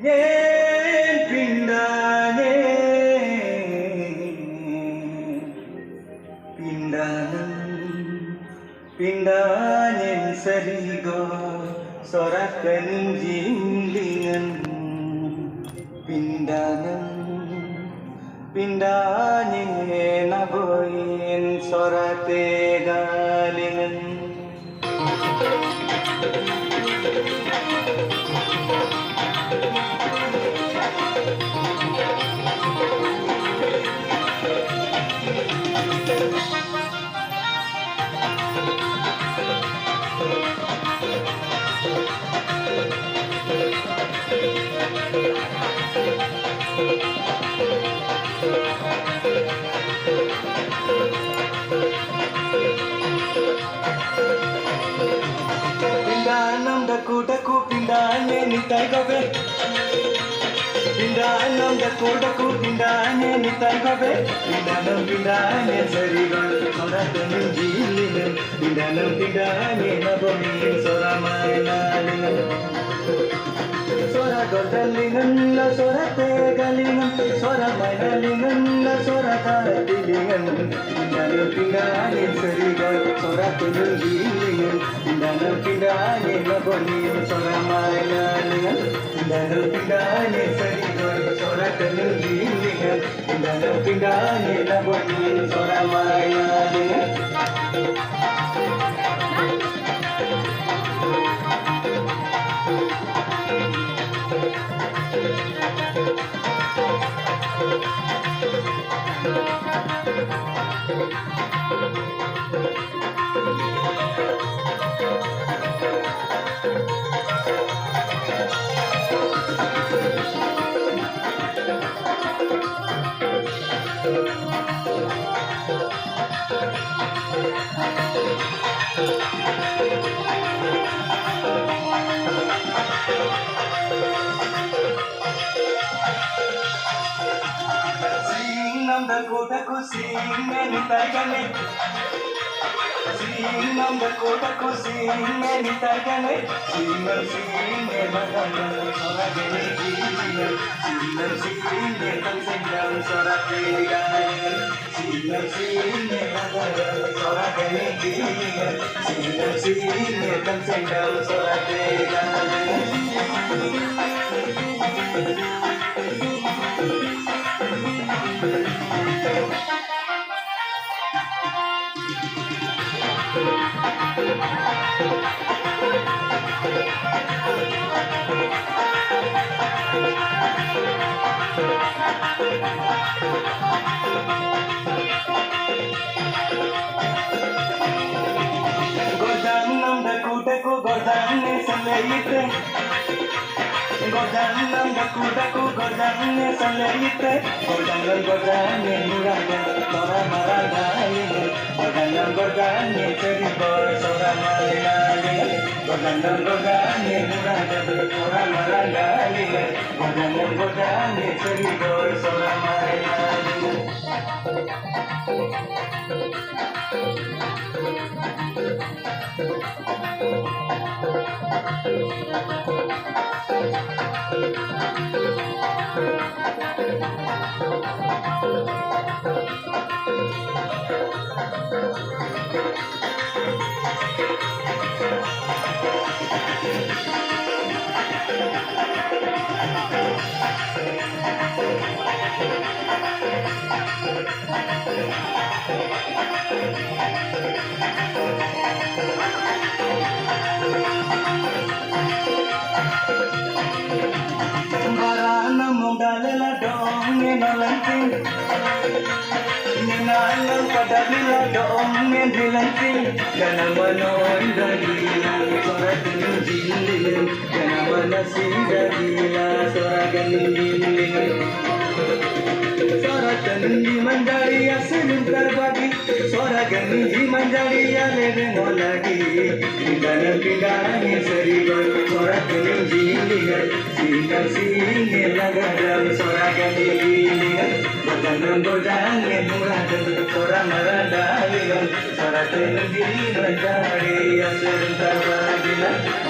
ஏன் பிண்டானே பிண்டானம் pindanin sarigo sorakan jinglingan pindanan pindanin naboin sorate galingan Pindanam daku pindane nitai gobe Pindanam daku pindane nitai gobe Pindanam pindane sarigon soratanu jilingen Pindanam pindane nabomin soramailalingan Sora gordalingan la sorate galingan soramailalingan la sorata dilingan Pindanam pindane sarigon soratanu jilingen Pindanam pindane nabomin soramailalingan Pindanam pindane sarigon soratanu jilingen Pindanam pindane nabomin soramailalingan Sinam daku singeni tagane Sinam daku singeni tagane Sinam singe magana soragene jilingen Sinam singe tansendam sorate ganen Sinam singe magana soragene jilingen Sinam singe tansendam sorate ganen Gordanam daku gordane saleite Gordanam daku gordane saleite Gordane murada tora maragaine Gordane seribo sora maragaine Gordanam murada tora maragaine Gordane seribo sora maragaine Barana mudalala dong nalanti Ninalang padalila dong dilanti Ganamano indalila soratanu jilingen Ganamana sindalila soraganu jilingen Soratanu manjari asalun karbagi Soraganu manjari aleve molagi Pindanam pindane sarigon soratanu jilingen Sinam singe lagadam soraganu jilingen Gordanam murada tora maragaline soratanu jilingen Asalun karbagi